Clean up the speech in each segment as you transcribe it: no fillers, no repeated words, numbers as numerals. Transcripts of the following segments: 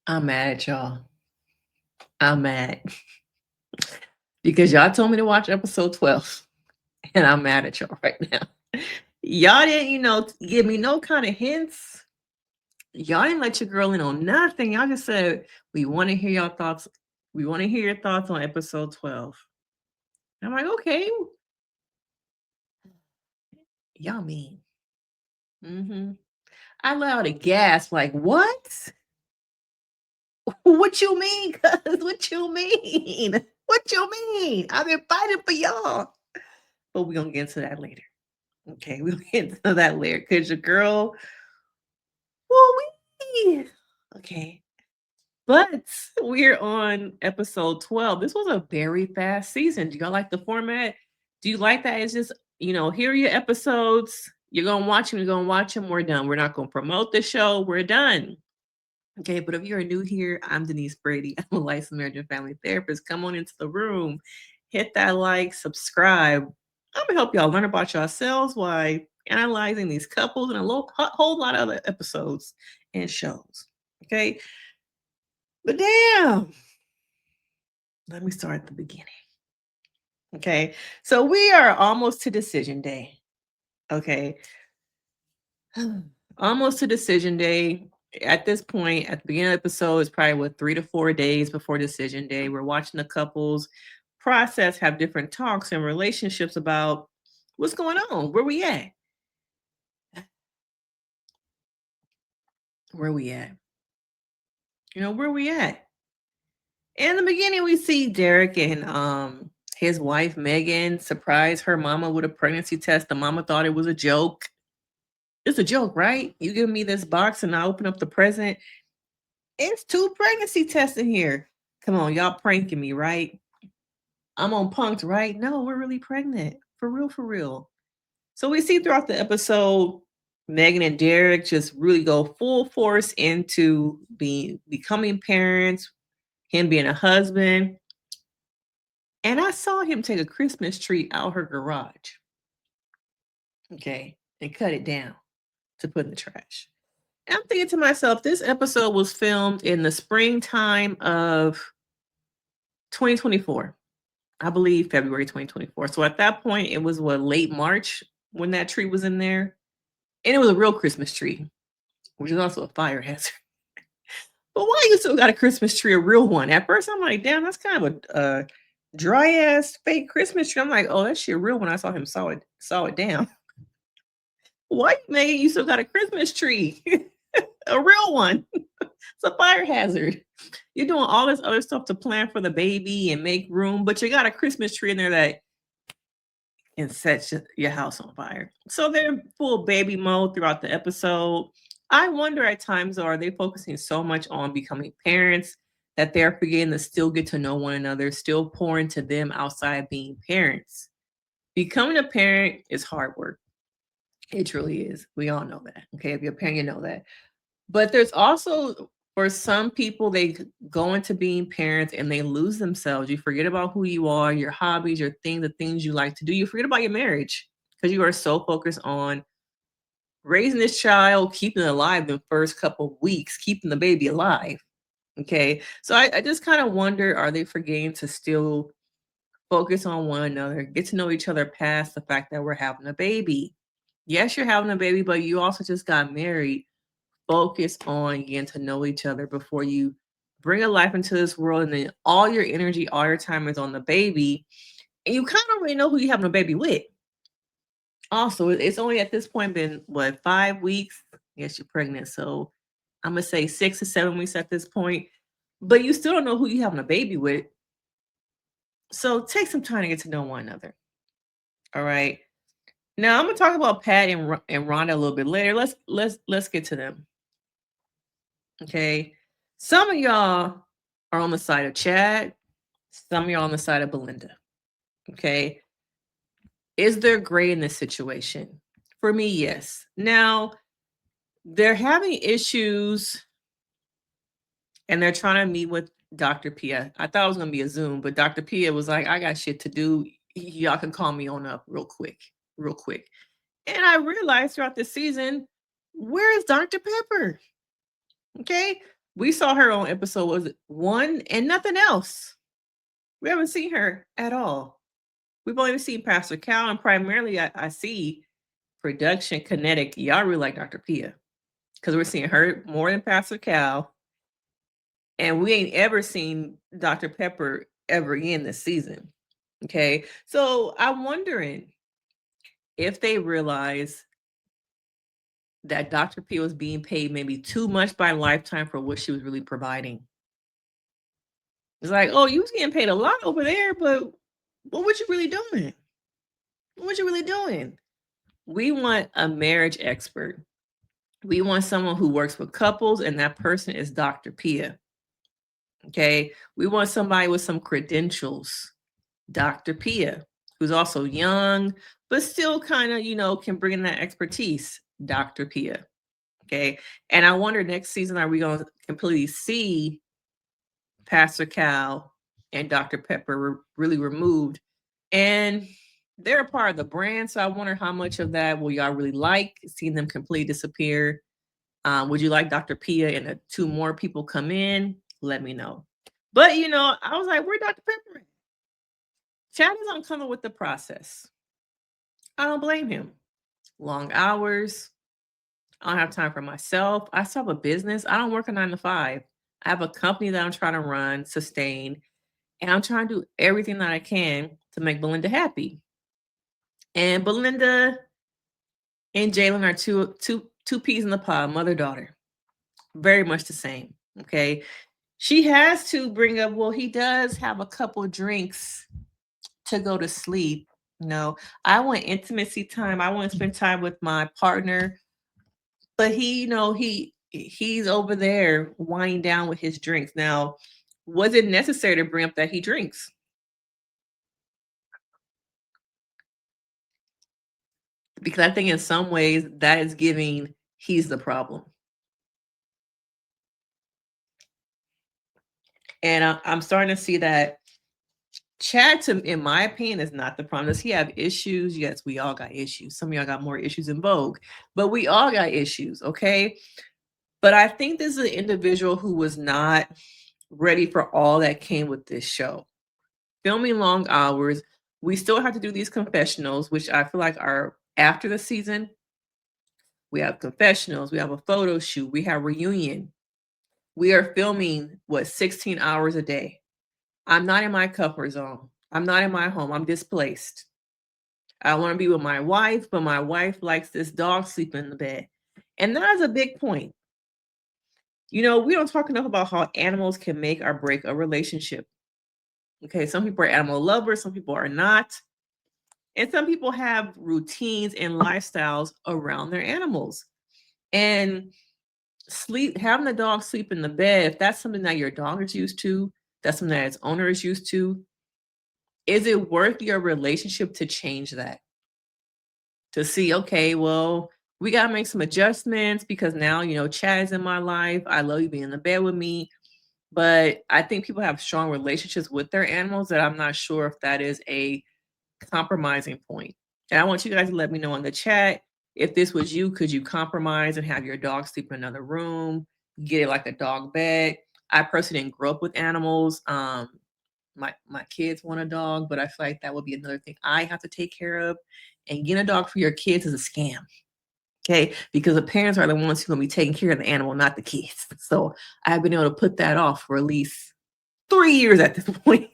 I'm mad at y'all. I'm mad because y'all told me to watch episode 12, and I'm mad at y'all right now. Y'all didn't, give me no kind of hints. Y'all didn't let your girl in on nothing. Y'all just said, we want to hear your thoughts. We want to hear your thoughts on episode 12. I'm like, okay, y'all mean. Mm-hmm. I allowed a gasp, like, what? What you mean, cuz? What you mean? What you mean? I've been fighting for y'all. But we're gonna get into that later. Okay, we'll get into that later. Cause your girl, woo. Okay. But we're on episode 12. This was a very fast season. Do y'all like the format? Do you like that? It's just, here are your episodes. You're gonna watch them, you're gonna watch them, we're done. We're not gonna promote the show, we're done. Okay, but if you're new here, I'm Denise Brady. I'm a licensed marriage and family therapist. Come on into the room, hit that like, subscribe. I'm gonna help y'all learn about yourselves while analyzing these couples and whole lot of other episodes and shows. Okay, but damn, let me start at the beginning. Okay, so we are almost to decision day. Okay, almost to decision day. At this point, at the beginning of the episode, it's probably 3 to 4 days before decision day. We're watching the couples process, have different talks and relationships about what's going on, where we at, where we at, where we at. In the beginning, we see Derrick and his wife Meghann surprise her mama with a pregnancy test. The mama thought it was a joke. It's a joke, right? You give me this box and I open up the present. It's 2 pregnancy tests in here. Come on, y'all pranking me, right? I'm on punked, right? No, we're really pregnant. For real, for real. So we see throughout the episode, Meghann and Derrick just really go full force into becoming parents, him being a husband. And I saw him take a Christmas tree out her garage. Okay. And cut it down to put in the trash. And I'm thinking to myself, this episode was filmed in the springtime of 2024. I believe February 2024. So at that point, it was late March when that tree was in there. And it was a real Christmas tree, which is also a fire hazard. But why you still got a Christmas tree, a real one? At first, I'm like, damn, that's kind of a dry ass fake Christmas tree. I'm like, oh, that's your real one. I saw him saw it down. Why, man, you still got a Christmas tree? A real one. It's a fire hazard. You're doing all this other stuff to plan for the baby and make room, but you got a Christmas tree in there that can set your house on fire. So they're full baby mode throughout the episode. I wonder at times, are they focusing so much on becoming parents that they're forgetting to still get to know one another, still pour into them outside being parents? Becoming a parent is hard work. It truly is. We all know that. Okay. If you're a parent, you know that. But there's also, for some people, they go into being parents and they lose themselves. You forget about who you are, your hobbies, your things, the things you like to do. You forget about your marriage because you are so focused on raising this child, keeping it alive the first couple of weeks, keeping the baby alive. Okay. So I just kind of wonder, are they forgetting to still focus on one another, get to know each other past the fact that we're having a baby? Yes, you're having a baby, but you also just got married. Focus on getting to know each other before you bring a life into this world, and then all your energy, all your time is on the baby, and you kind of already know who you having a baby with. Also, it's only at this point been 5 weeks. Yes, you're pregnant, so I'm gonna say 6 to 7 weeks at this point, but you still don't know who you having a baby with. So take some time to get to know one another. All right. Now I'm gonna talk about Pat and Rhonda a little bit later. Let's get to them. Okay. Some of y'all are on the side of Chad. Some of y'all on the side of Belynda. Okay. Is there gray in this situation? For me, yes. Now, they're having issues and they're trying to meet with Dr. Pia. I thought it was going to be a Zoom, but Dr. Pia was like, I got shit to do. Y'all can call me on up real quick, real quick. And I realized throughout the season, where is Dr. Pepper? Okay. We saw her on episode, was it 1 and nothing else. We haven't seen her at all. We've only seen Pastor Cal, and primarily I see production kinetic. Y'all really like Dr. Pia because we're seeing her more than Pastor Cal, and we ain't ever seen Dr. Pepper ever again this season. Okay, so I'm wondering if they realize that Dr. Pia was being paid maybe too much by Lifetime for what she was really providing. It's like, oh, you was getting paid a lot over there, but what was you really doing? What was you really doing? We want a marriage expert. We want someone who works with couples, and that person is Dr. Pia. Okay. We want somebody with some credentials, Dr. Pia, who's also young, but still kind of, can bring in that expertise, Dr. Pia. Okay. And I wonder next season, are we going to completely see Pastor Cal and Dr. Pepper really removed? And they're a part of the brand. So I wonder how much of that will y'all really like, seeing them completely disappear? Would you like Dr. Pia and the 2 more people come in? Let me know. But I was like, where Dr. Pepper at? Chad is uncomfortable with the process. I don't blame him. Long hours. I don't have time for myself. I still have a business. I don't work a 9 to 5. I have a company that I'm trying to run, sustain, and I'm trying to do everything that I can to make Belynda happy. And Belynda and Jayln are two peas in the pod, mother-daughter. Very much the same. Okay. She has to bring up, well, he does have a couple drinks to go to sleep. No, I want intimacy time. I want to spend time with my partner. But he's over there winding down with his drinks. Now, was it necessary to bring up that he drinks? Because I think in some ways that is giving he's the problem. And I'm starting to see that Chad, in my opinion, is not the problem. Does he have issues? Yes, we all got issues. Some of y'all got more issues in Vogue, but we all got issues, okay? But I think this is an individual who was not ready for all that came with this show. Filming long hours. We still have to do these confessionals, which I feel like are after the season. We have confessionals. We have a photo shoot. We have reunion. We are filming, 16 hours a day. I'm not in my comfort zone. I'm not in my home. I'm displaced. I want to be with my wife, but my wife likes this dog sleeping in the bed. And that is a big point. We don't talk enough about how animals can make or break a relationship. Okay, some people are animal lovers, some people are not. And some people have routines and lifestyles around their animals. And having the dog sleep in the bed, if that's something that your dog is used to, that's something that its owner is used to, is it worth your relationship to change that? To see, okay, well, we got to make some adjustments because now, Chad is in my life. I love you being in the bed with me. But I think people have strong relationships with their animals that I'm not sure if that is a compromising point. And I want you guys to let me know in the chat, if this was you, could you compromise and have your dog sleep in another room, get it like a dog bed? I personally didn't grow up with animals. My kids want a dog, but I feel like that would be another thing I have to take care of. And getting a dog for your kids is a scam. Okay, because the parents are the ones who are going to be taking care of the animal, not the kids. So I've been able to put that off for at least 3 years at this point.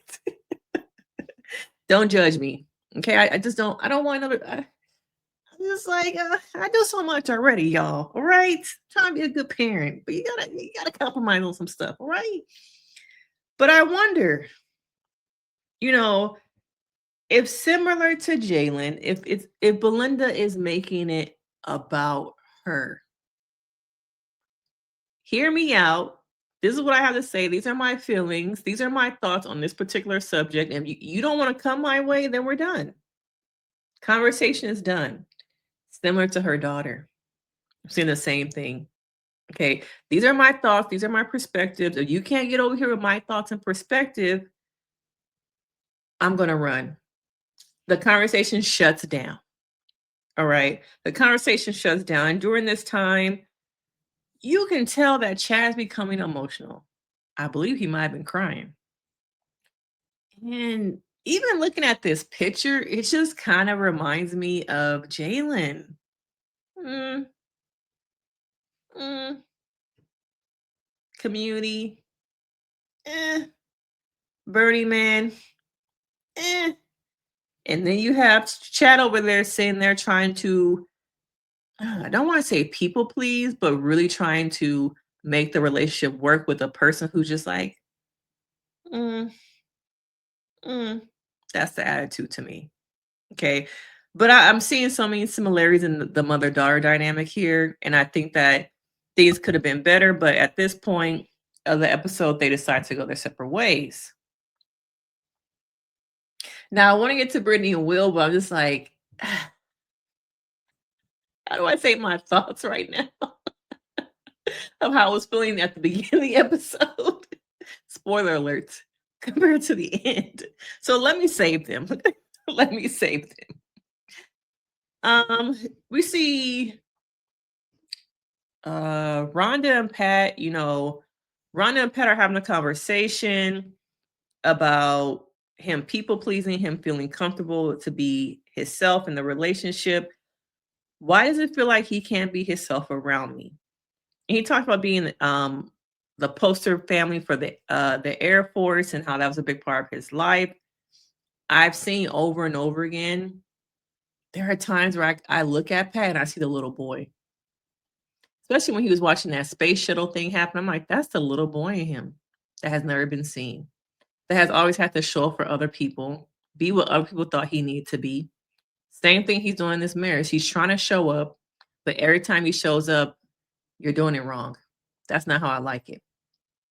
Don't judge me. Okay, I just don't. I don't want another. I'm just like I do so much already, y'all. All right, trying to be a good parent, but you gotta compromise on some stuff. All right. But I wonder, if similar to Jayln, if Belynda is making it about her. Hear me out. This is what I have to say. These are my feelings. These are my thoughts on this particular subject. And you don't want to come my way, then we're done. Conversation is done. Similar to her daughter. I'm seeing the same thing. Okay. These are my thoughts. These are my perspectives. If you can't get over here with my thoughts and perspective, I'm going to run. The conversation shuts down. All right. The conversation shuts down. And during this time, you can tell that Chad's becoming emotional. I believe he might have been crying. And even looking at this picture, it just kind of reminds me of Jayln. Mm, mm, community, eh, Birdie Man, eh. And then you have Chad over there sitting there trying to, I don't want to say people please, but really trying to make the relationship work with a person who's just like, mm, mm. That's the attitude to me. Okay. But I'm seeing so many similarities in the mother daughter dynamic here. And I think that things could have been better. But at this point of the episode, they decide to go their separate ways. Now, I want to get to Brittany and Will, but I'm just like, how do I say my thoughts right now of how I was feeling at the beginning of the episode? Spoiler alerts compared to the end. So let me save them. Let me save them. We see Rhonda and Pat, Rhonda and Pat are having a conversation about him people pleasing, him feeling comfortable to be himself in the relationship. Why does it feel like he can't be himself around me? And he talked about being the poster family for the Air Force and how that was a big part of his life. I've seen over and over again. There are times where I look at Pat and I see the little boy. Especially when he was watching that space shuttle thing happen. I'm like, that's the little boy in him that has never been seen. That has always had to show up for other people, be what other people thought he needed to be. Same thing he's doing in this marriage. He's trying to show up, but every time he shows up, you're doing it wrong. That's not how I like it.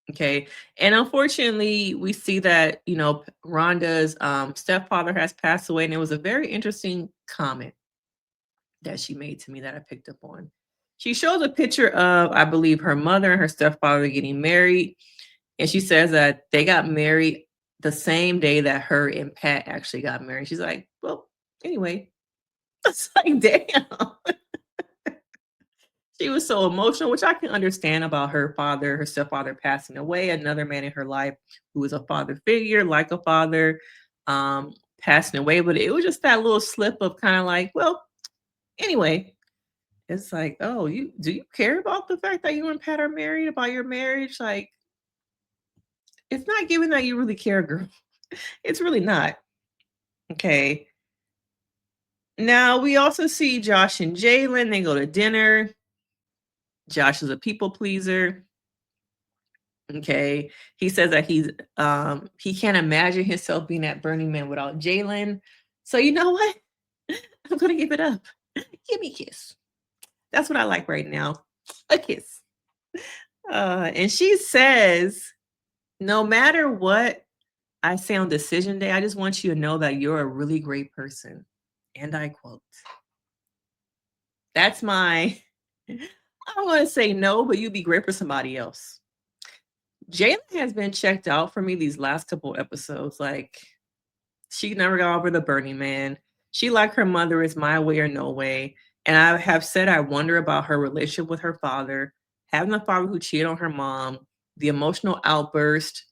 Okay. And unfortunately, we see that, Rhonda's stepfather has passed away. And it was a very interesting comment that she made to me that I picked up on. She shows a picture of, I believe, her mother and her stepfather getting married. And she says that they got married the same day that her and Pat actually got married. She's like, well, anyway, it's like, damn. She was so emotional, which I can understand about her stepfather passing away, another man in her life who was a father figure, like a father, passing away. But it was just that little slip of kind of like, well, anyway, it's like, oh, do you care about the fact that you and Pat are married, about your marriage? Like, it's not giving that you really care, girl. It's really not. Okay. Now we also see Josh and Jayln. They go to dinner. Josh is a people pleaser. Okay. He says that he can't imagine himself being at Burning Man without Jayln. So you know what? I'm gonna give it up. Give me a kiss. That's what I like right now. A kiss. And she says, no matter what I say on decision day, I just want you to know that you're a really great person. And I quote, that's my, I'm going to say no, but you'd be great for somebody else. Jayln has been checked out for me these last couple episodes. Like, she never got over the Burning Man. She, like her mother, is my way or no way. And I have said I wonder about her relationship with her father, having a father who cheated on her mom, the emotional outburst.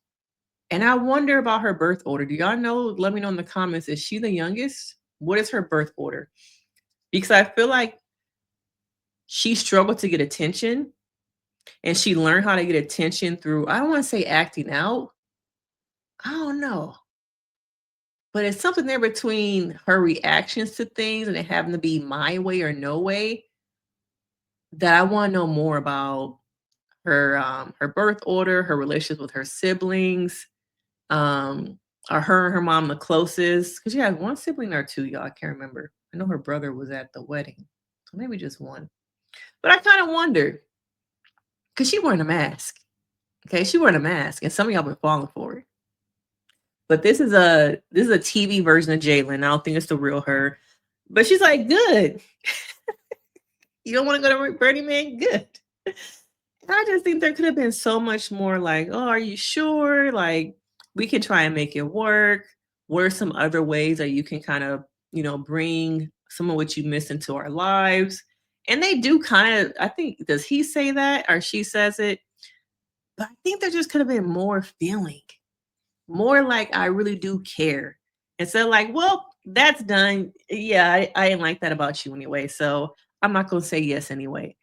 And I wonder about her birth order. Do y'all know? Let me know in the comments. Is she the youngest? What is her birth order? Because I feel like she struggled to get attention and she learned how to get attention through, I don't want to say acting out. I don't know. But it's something there between her reactions to things and it having to be my way or no way that I want to know more about her birth order, her relationship with her siblings. Are her and her mom the closest? Because she had one sibling or two, y'all. I can't remember. I know her brother was at the wedding. So maybe just one. But I kind of wonder, because she wearing a mask. Okay, she wearing a mask, and some of y'all been falling for it. But this is a TV version of Jayln. I don't think it's the real her. But she's like, good. You don't want to go to Burning Man? Good. I just think there could have been so much more like, oh, are you sure? Like, we can try and make it work. What are some other ways that you can kind of, bring some of what you miss into our lives? And they do kind of, I think, does he say that or she says it? But I think there just could have been more feeling, more like I really do care. Instead of like, well, that's done. Yeah, I didn't like that about you anyway. So I'm not gonna say yes anyway.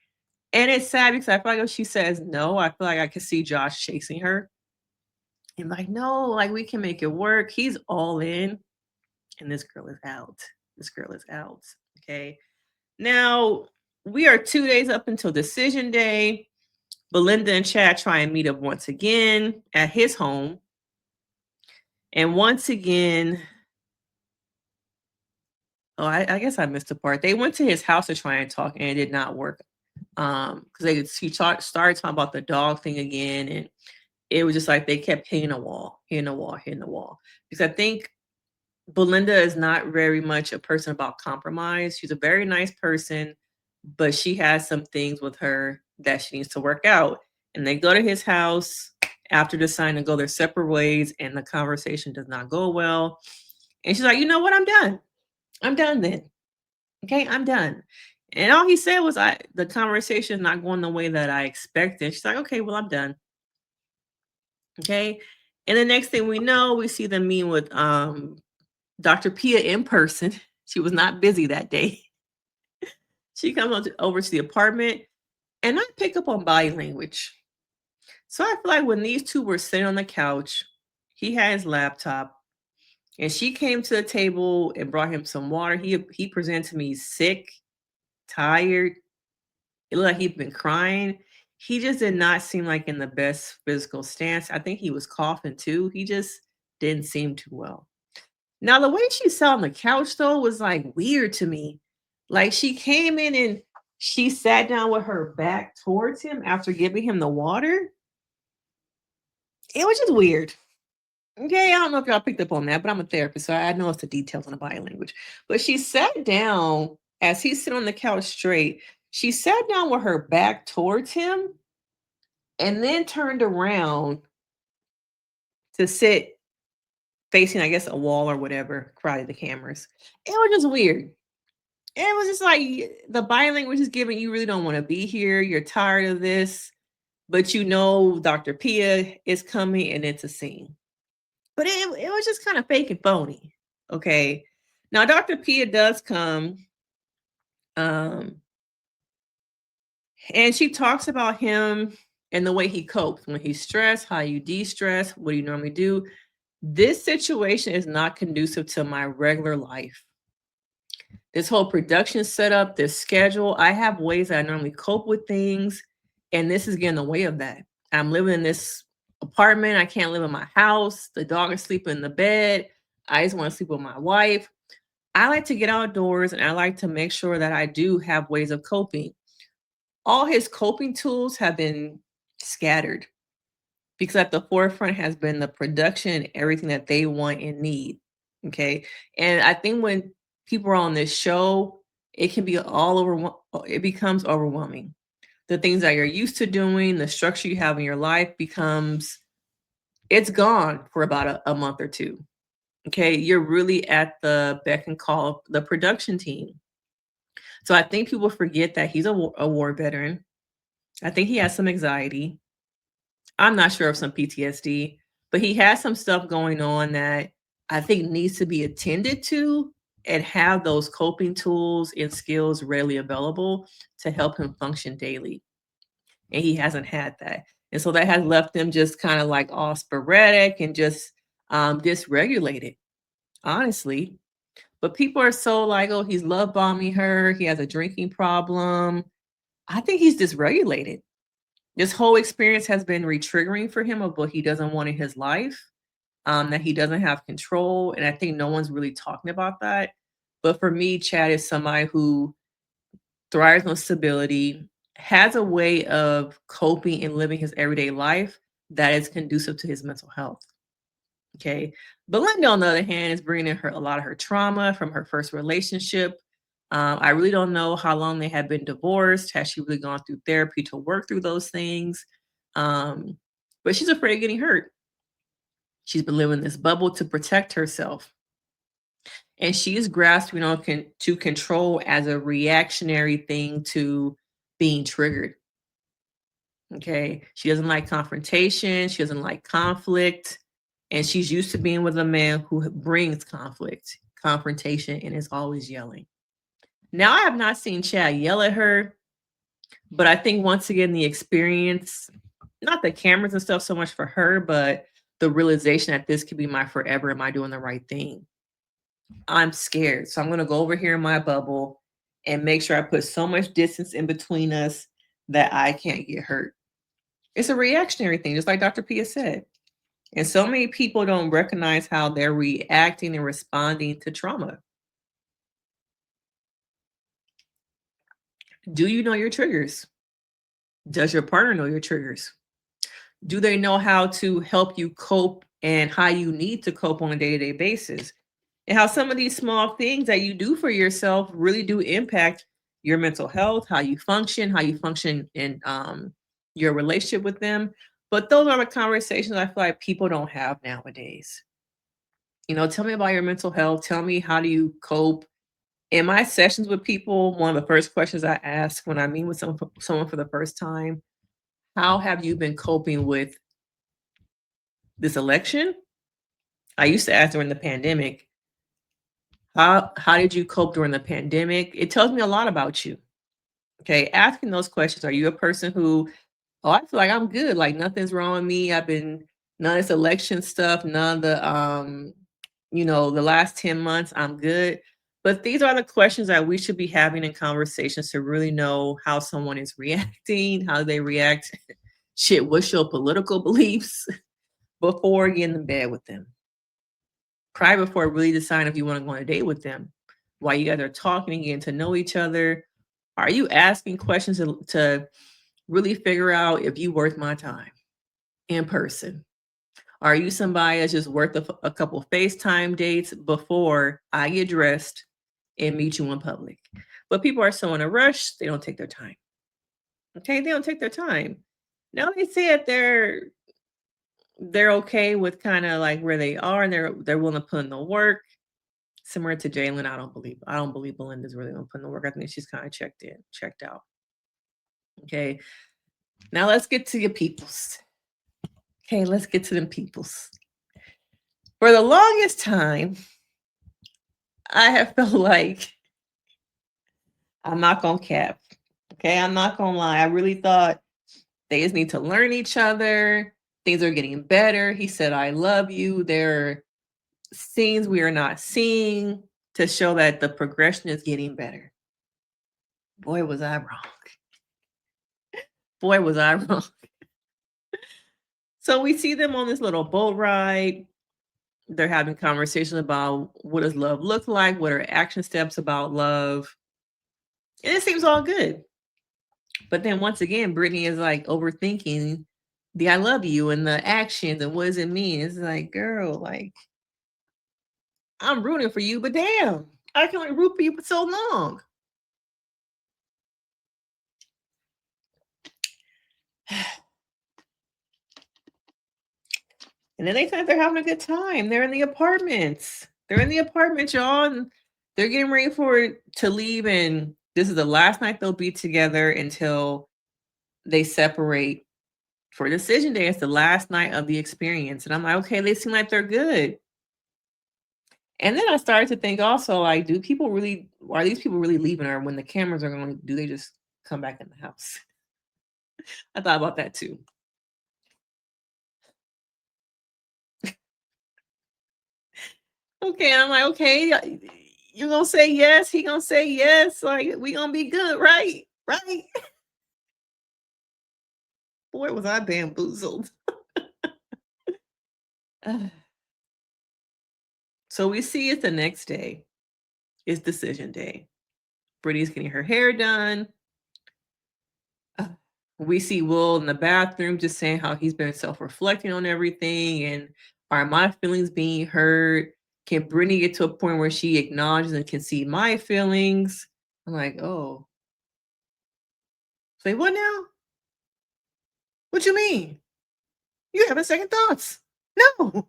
And it's sad because I feel like if she says no, I feel like I could see Josh chasing her and like, no, like we can make it work. He's all in, and this girl is out. This girl is out. Okay. Now we are 2 days up until decision day. Belynda and Chad try and meet up once again at his home. And once again, oh, I guess I missed a part. They went to his house to try and talk, and it did not work. Because started talking about the dog thing again, and it was just like they kept hitting a wall, hitting a wall, hitting a wall. Because I think Belynda is not very much a person about compromise. She's a very nice person, but she has some things with her that she needs to work out. And they go to his house after deciding to go their separate ways, and the conversation does not go well. And she's like, you know what? I'm done. I'm done then. Okay, I'm done. And all he said was, the conversation is not going the way that I expected. She's like, okay, well, I'm done. Okay. And the next thing we know, we see them meeting with Dr. Pia in person. She was not busy that day. She comes over to the apartment, and I pick up on body language. So I feel like when these two were sitting on the couch, he had his laptop, and she came to the table and brought him some water. He presented to me sick, tired. It looked like he'd been crying. He just did not seem like in the best physical stance. I think he was coughing too. He just didn't seem too well. Now, the way she sat on the couch though was like weird to me. Like she came in and she sat down with her back towards him after giving him the water. It was just weird. Okay, I don't know if y'all picked up on that, but I'm a therapist, so I know it's the details on the body language. But she sat down as he's sitting on the couch straight. She sat down with her back towards him and then turned around to sit facing, I guess, a wall or whatever, crowded the cameras. It was just weird. It was just like the body language is giving you really don't want to be here. You're tired of this, but you know Dr. Pia is coming and it's a scene. But it was just kind of fake and phony. Okay. Now Dr. Pia does come, um, and she talks about him and the way he copes when he's stressed, how you de-stress, what do you normally do. This situation is not conducive to my regular life. This whole production setup, this schedule, I have ways that I normally cope with things, and this is getting in the way of that. I'm living in this apartment. I can't live in my house. The dog is sleeping in the bed. I just want to sleep with my wife. I like to get outdoors, and I like to make sure that I do have ways of coping. All his coping tools have been scattered because at the forefront has been the production and everything that they want and need. Okay. And I think when people are on this show, it can be all over, it becomes overwhelming. The things that you're used to doing, the structure you have in your life becomes, it's gone for about a month or two. Okay. You're really at the beck and call of the production team. So I think people forget that he's a war veteran. I think he has some anxiety. I'm not sure of some PTSD, but he has some stuff going on that I think needs to be attended to and have those coping tools and skills readily available to help him function daily. And he hasn't had that. And so that has left him just kind of like all sporadic and just dysregulated, honestly. But people are so like, oh, he's love bombing her. He has a drinking problem. I think he's dysregulated. This whole experience has been re-triggering for him of what he doesn't want in his life, that he doesn't have control. And I think no one's really talking about that. But for me, Chad is somebody who thrives on stability, has a way of coping and living his everyday life that is conducive to his mental health. Okay. Belynda, on the other hand, is bringing in a lot of her trauma from her first relationship. I really don't know how long they had been divorced. Has she really gone through therapy to work through those things? But she's afraid of getting hurt. She's been living in this bubble to protect herself. And she's grasped, to control as a reactionary thing to being triggered. Okay. She doesn't like confrontation. She doesn't like conflict. And she's used to being with a man who brings conflict, confrontation, and is always yelling. Now, I have not seen Chad yell at her, but I think once again, the experience, not the cameras and stuff so much for her, but the realization that this could be my forever. Am I doing the right thing? I'm scared. So I'm going to go over here in my bubble and make sure I put so much distance in between us that I can't get hurt. It's a reactionary thing, just like Dr. Pia said. And so many people don't recognize how they're reacting and responding to trauma. Do you know your triggers? Does your partner know your triggers? Do they know how to help you cope and how you need to cope on a day-to-day basis? And how some of these small things that you do for yourself really do impact your mental health, how you function in your relationship with them. But those are the conversations I feel like people don't have nowadays. Tell me about your mental health. Tell me, how do you cope? In my sessions with people, one of the first questions I ask when I meet with someone for the first time, how have you been coping with this election? I used to ask during the pandemic, how did you cope during the pandemic? It tells me a lot about you. Okay, asking those questions. Are you a person who, oh, I feel like I'm good, like nothing's wrong with me. None of this election stuff, none of the last 10 months, I'm good. But these are the questions that we should be having in conversations to really know how someone is reacting, how they react. Shit, what's your political beliefs before getting in bed with them? Prior, before really deciding if you want to go on a date with them. While you guys are talking and getting to know each other, are you asking questions to really figure out if you worth my time in person? Are you somebody that's just worth a couple FaceTime dates before I get dressed and meet you in public? But people are so in a rush, they don't take their time. Okay, they don't take their time. Now they say that they're okay with kind of like where they are, and they're willing to put in the work. Similar to Jayln, I don't believe Belynda's really gonna put in the work. I think she's kind of checked out. Okay. Now let's get to your peoples. Okay, let's get to them peoples. For the longest time, I have felt like, I'm not gonna cap. Okay, I'm not gonna lie. I really thought they just need to learn each other. Things are getting better. He said, I love you. There are scenes we are not seeing to show that the progression is getting better. Boy, was I wrong. Boy, was I wrong. So we see them on this little boat ride. They're having conversations about what does love look like? What are action steps about love? And it seems all good. But then once again, Brittany is like overthinking the I love you and the actions and what does it mean? It's like, girl, like, I'm rooting for you, but damn, I can only root for you for so long. And then they think they're having a good time. They're in the apartments. They're in the apartment, y'all. And they're getting ready to leave. And this is the last night they'll be together until they separate for decision day. It's the last night of the experience. And I'm like, okay, they seem like they're good. And then I started to think also, like, are these people really leaving, or when the cameras are going, do they just come back in the house? I thought about that too. Okay, I'm like, okay, you gonna say yes, he gonna say yes, like we gonna be good, right? Right? Boy, was I bamboozled. So we see it the next day. It's decision day. Brittany's getting her hair done. We see Will in the bathroom just saying how he's been self-reflecting on everything, and are my feelings being heard? Can Brittany get to a point where she acknowledges and can see my feelings? I'm like, oh. Say what now? What you mean? You having second thoughts? No,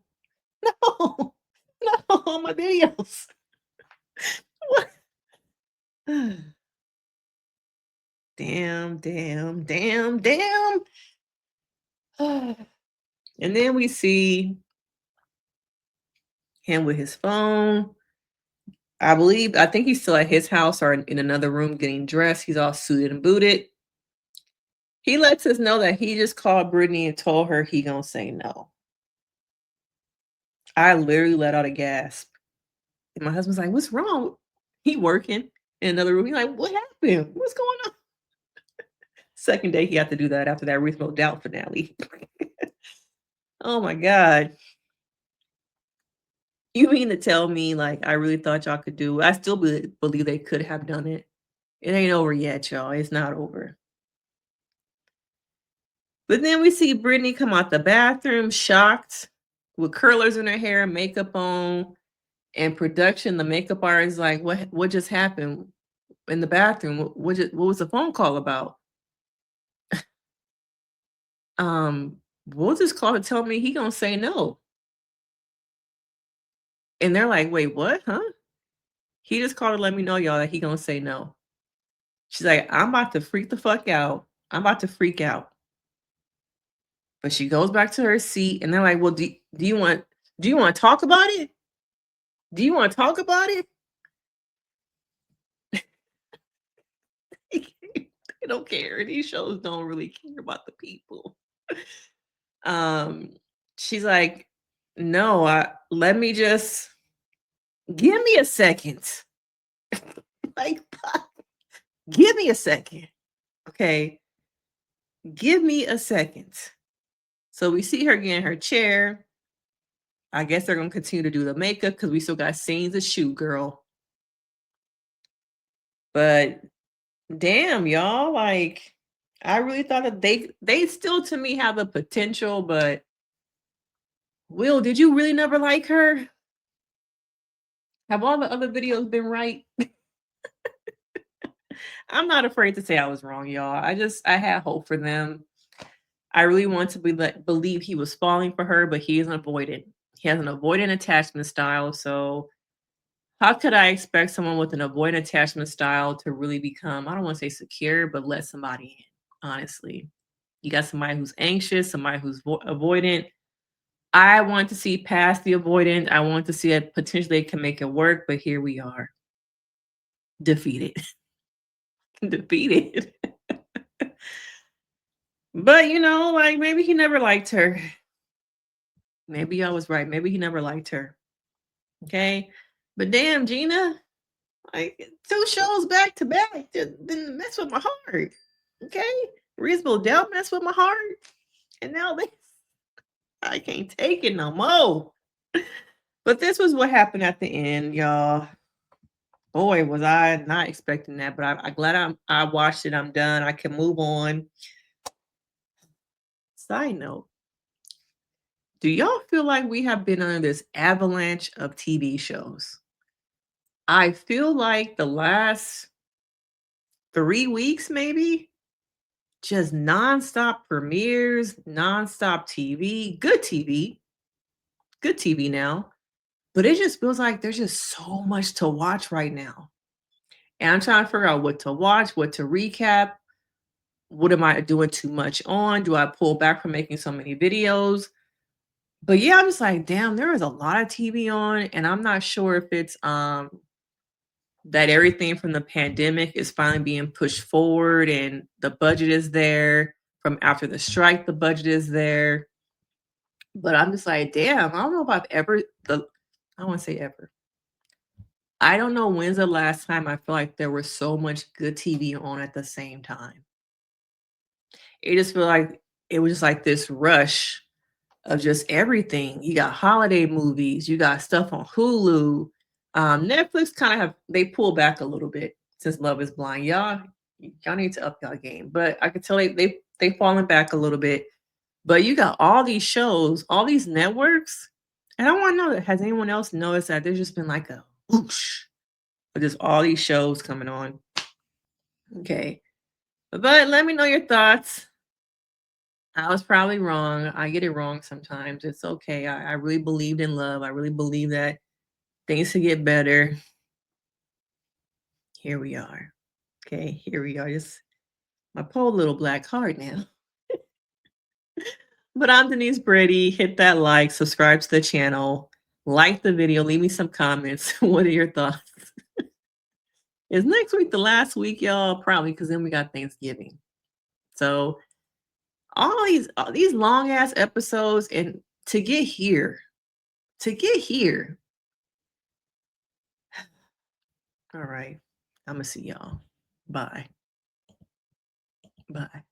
no, no, on my videos. What? Damn, damn, damn, damn. And then we see him with his phone. I think he's still at his house or in another room getting dressed. He's all suited and booted. He lets us know that he just called Brittany and told her he gonna say no. I literally let out a gasp. And my husband's like, "What's wrong?" He working in another room. He's like, "What happened? What's going on?" Second day he had to do that after that Reasonable Doubt finale. Oh my god. You mean to tell me, like, I really thought y'all could do it? I still believe they could have done it. It ain't over yet, y'all. It's not over. But then we see Brittany come out the bathroom shocked with curlers in her hair, makeup on, and production. The makeup artist is like, what just happened in the bathroom? What was the phone call about? We'll just call to tell me he gonna say no. And they're like, wait, what? Huh? He just called to let me know, y'all, that he gonna say no. She's like, I'm about to freak the fuck out. I'm about to freak out. But she goes back to her seat and they're like, well, do you want to talk about it? Do you want to talk about it? They don't care. These shows don't really care about the people. Um, she's like, no, let me just give me a second. Like, give me a second. Okay. Give me a second. So we see her get in her chair. I guess they're gonna continue to do the makeup because we still got scenes to shoot, girl. But damn, y'all, like I really thought that they still to me have a potential, but Will, did you really never like her? Have all the other videos been right? I'm not afraid to say I was wrong, y'all. I had hope for them. I really want to believe he was falling for her, but he is avoidant. He has an avoidant attachment style. So how could I expect someone with an avoidant attachment style to really become, I don't want to say secure, but let somebody in, honestly. You got somebody who's anxious, somebody who's avoidant. I want to see past the avoidant. I want to see it potentially it can make it work, but here we are, defeated. Defeated. But like maybe he never liked her. Maybe I was right. Maybe he never liked her. Okay. But damn, Gina, like 2 shows back to back didn't mess with my heart. Okay. Reasonable Doubt mess with my heart. And now this. I can't take it no more. But this was what happened at the end, y'all. Boy, was I not expecting that, but I'm glad I watched it. I'm done. I can move on. Side note, do y'all feel like we have been under this avalanche of TV shows? I feel like the last 3 weeks, maybe, just nonstop premieres, nonstop TV, good TV now. But it just feels like there's just so much to watch right now. And I'm trying to figure out what to watch, what to recap. What am I doing too much on? Do I pull back from making so many videos? But yeah, I'm just like, damn, there is a lot of TV on, and I'm not sure if it's that everything from the pandemic is finally being pushed forward and the budget is there. From after the strike, the budget is there. But I'm just like, damn, I don't know if I've ever I don't want to say ever. I don't know when's the last time I feel like there was so much good TV on at the same time. It just feel like it was just like this rush of just everything. You got holiday movies, you got stuff on Hulu. Netflix kind of have they pull back a little bit since Love is Blind. Y'all need to up y'all game. But I could tell they falling back a little bit. But you got all these shows, all these networks, and I want to know that has anyone else noticed that there's just been like a whoosh of just all these shows coming on. Okay. But let me know your thoughts. I was probably wrong. I get it wrong sometimes. It's okay. I really believed in love. I really believe that things could get better. here we are. Okay, here we are. Just my poor little black heart now. But I'm Denise Brady. Hit that like, subscribe to the channel, like the video, leave me some comments. What are your thoughts? Is next week the last week, y'all? Probably, because then we got Thanksgiving. So all these long ass episodes, and to get here. All right. I'm gonna see y'all. Bye. Bye.